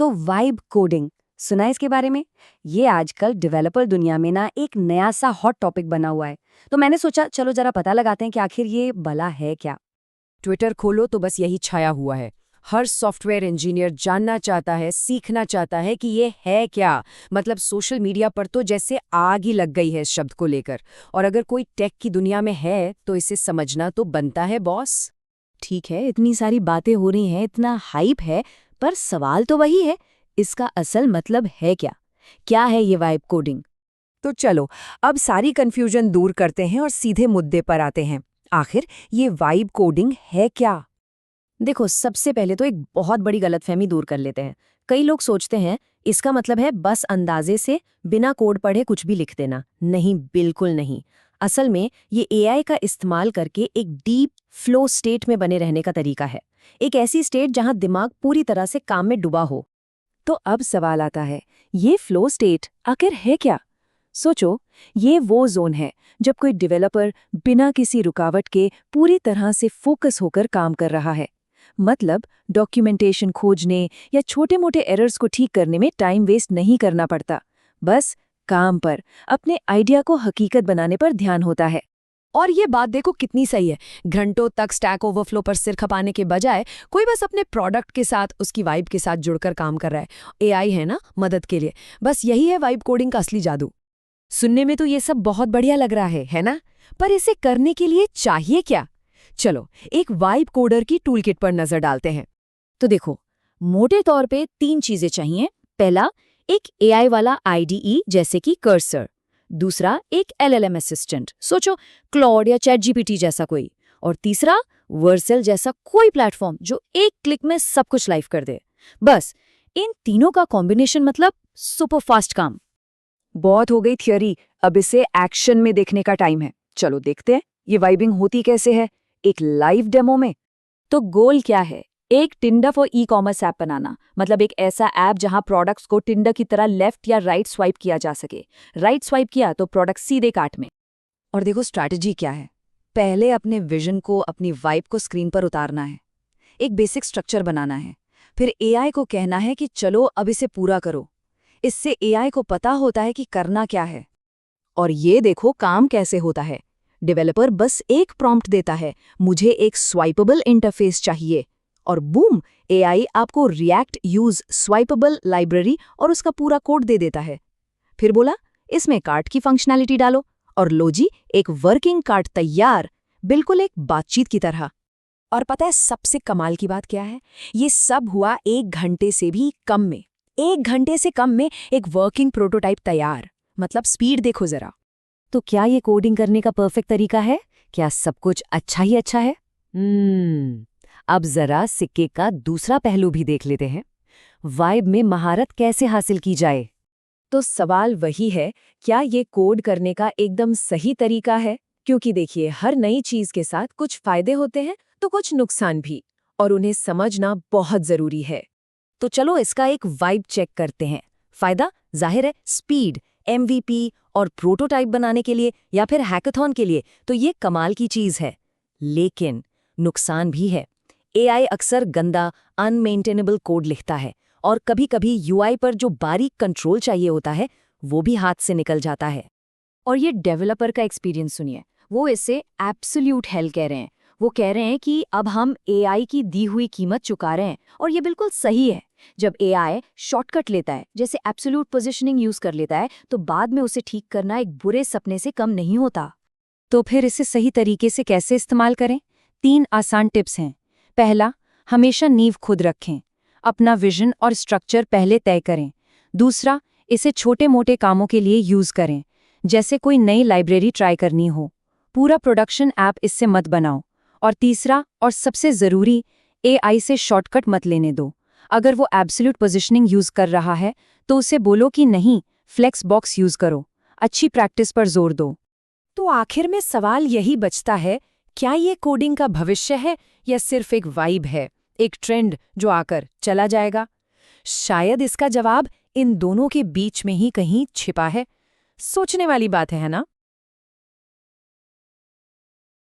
तो vibe coding सुना है इसके बारे में? ये आजकल डेवलपर दुनिया में ना एक नया सा हॉट टॉपिक बना हुआ है। तो मैंने सोचा चलो जरा पता लगाते हैं कि आखिर ये भला है क्या। ट्विटर खोलो तो बस यही छाया हुआ है। हर सॉफ्टवेयर इंजीनियर जानना चाहता है, सीखना चाहता है कि ये है क्या। मतलब सोशल मीडिया पर तो जैसे आग ही लग गई है इस शब्द को लेकर। और अगर कोई टेक की दुनिया में है तो इसे समझना तो बनता है बॉस। ठीक है, इतनी सारी बातें हो रही हैं, इतना हाइप है, पर सवाल तो वही है, इसका असल मतलब है क्या? क्या है ये वाइब कोडिंग? तो चलो अब सारी कंफ्यूजन दूर करते हैं और सीधे मुद्दे पर आते हैं। आखिर ये वाइब कोडिंग है क्या? देखो, सबसे पहले तो एक बहुत बड़ी गलतफहमी दूर कर लेते हैं। कई लोग सोचते हैं इसका मतलब है बस अंदाजे से बिना कोड पढ़े कुछ भी लिख देना। नहीं, बिल्कुल नहीं। असल में ये एआई का इस्तेमाल करके एक डीप फ्लो स्टेट में बने रहने का तरीका है। एक ऐसी स्टेट जहां दिमाग पूरी तरह से काम में डूबा हो। तो अब सवाल आता है, ये फ्लो स्टेट आखिर है क्या? सोचो, ये वो जोन है जब कोई डेवलपर बिना किसी रुकावट के पूरी तरह से फोकस होकर काम कर रहा है। मतलब डॉक्यूमेंटेशन खोजने या छोटे-मोटे एरर्स को ठीक करने में टाइम वेस्ट नहीं करना पड़ता। बस काम पर, अपने आइडिया को हकीकत बनाने पर ध्यान होता है। और ये बात देखो कितनी सही है। घंटों तक स्टैक ओवरफ्लो पर सिर खपाने के बजाय कोई बस अपने प्रोडक्ट के साथ, उसकी वाइब के साथ जुड़कर काम कर रहा है। एआई है ना, मदद के लिए। बस यही है वाइब कोडिंग का असली जादू। सुनने में तो ये सब बहुत बढ़िया लग रहा है ना? पर इसे करने के लिए चाहिए क्या? चलो एक वाइब कोडर की टूलकिट पर नजर डालते हैं। तो देखो, मोटे तौर पे 3 चीजें चाहिए। पहला, एक एआई वाला आईडीई जैसे कि कर्सर। दूसरा, एक एलएलएम असिस्टेंट, सोचो क्लॉड या चैटजीपीटी जैसा कोई। और तीसरा, वर्सेल जैसा कोई प्लेटफॉर्म जो एक क्लिक में सब कुछ लाइव कर दे। बस इन तीनों का कॉम्बिनेशन मतलब सुपर फास्ट काम। बहुत हो गई थियरी, अब इसे एक्शन में देखने का टाइम है। चलो देखते हैं ये वाइबिंग होती कैसे है, एक लाइव डेमो में। तो गोल क्या है? एक Tinder for e commerce app बनाना। मतलब एक ऐसा ऐप जहां प्रोडक्ट्स को टिंडर की तरह लेफ्ट या राइट स्वाइप किया जा सके। राइट स्वाइप किया तो प्रोडक्ट सीधे कार्ट में। और देखो स्ट्रैटेजी क्या है। पहले अपने विजन को, अपनी वाइब को स्क्रीन पर उतारना है। एक बेसिक स्ट्रक्चर बनाना है। फिर एआई को कहना है कि चलो अब इसे पूरा करो। इससे एआई को पता होता है कि करना क्या है। और ये देखो काम कैसे होता है। डेवलपर बस एक प्रॉम्प्ट देता है, मुझे एक स्वाइपेबल इंटरफेस चाहिए, और बूम, एआई आपको रिएक्ट यूज स्वाइपेबल लाइब्रेरी और उसका पूरा कोड दे देता है। फिर बोला इसमें कार्ट की फंक्शनैलिटी डालो, और लो जी, एक वर्किंग कार्ट तैयार, बिल्कुल एक बातचीत की तरह। और पता है सबसे कमाल की बात क्या है? ये सब हुआ 1 घंटे से भी कम में। 1 घंटे से कम में एक वर्किंग प्रोटोटाइप तैयार। मतलब स्पीड देखो जरा। तो क्या ये कोडिंग करने का परफेक्ट तरीका है? क्या सब कुछ अच्छा ही अच्छा है? अब जरा सिक्के का दूसरा पहलू भी देख लेते हैं। वाइब में महारत कैसे हासिल की जाए? तो सवाल वही है, क्या ये कोड करने का एकदम सही तरीका है? क्योंकि देखिए हर नई चीज के साथ कुछ फायदे होते हैं तो कुछ नुकसान भी, और उन्हें समझना बहुत जरूरी है। तो चलो इसका एक वाइब चेक करते हैं। फायदा जाहिर है, स्पीड, एमवीपी और प्रोटोटाइप बनाने के लिए या फिर हैकाथॉन के लिए तो ये कमाल की चीज है। लेकिन नुकसान भी है। एआई अक्सर गंदा, अनमेंटेनेबल कोड लिखता है, और कभी-कभी यूआई पर जो बारीक कंट्रोल चाहिए होता है वो भी हाथ से निकल जाता है। और ये डेवलपर का एक्सपीरियंस सुनिए, वो इसे एब्सोल्यूट हेल कह रहे हैं। वो कह रहे हैं कि अब हम एआई की दी हुई कीमत चुका रहे हैं, और ये बिल्कुल सही है। जब एआई शॉर्टकट लेता है, जैसे एब्सोल्यूट पोजीशनिंग यूज कर लेता है, तो बाद में उसे ठीक करना एक बुरे सपने से कम नहीं होता। तो फिर इसे सही तरीके से कैसे इस्तेमाल करें? 3 आसान टिप्स हैं। पहला, हमेशा नींव खुद रखें। अपना विजन और स्ट्रक्चर पहले तय करें। दूसरा, इसे छोटे-मोटे कामों के लिए यूज करें, जैसे कोई नई लाइब्रेरी ट्राई करनी हो। पूरा प्रोडक्शन ऐप इससे मत बनाओ। और तीसरा और सबसे ज़रूरी, एआई से शॉर्टकट मत लेने दो। अगर वो एब्सोल्यूट पोजीशनिंग यूज़ कर रहा है तो उसे बोलो कि नहीं, फ्लेक्स बॉक्स यूज़ करो। अच्छी प्रैक्टिस पर जोर दो। तो आखिर में सवाल यही बचता है, क्या ये कोडिंग का भविष्य है या सिर्फ एक वाइब है, एक ट्रेंड जो आकर चला जाएगा? शायद इसका जवाब इन दोनों के बीच में ही कहीं छिपा है। सोचने वाली बात है ना?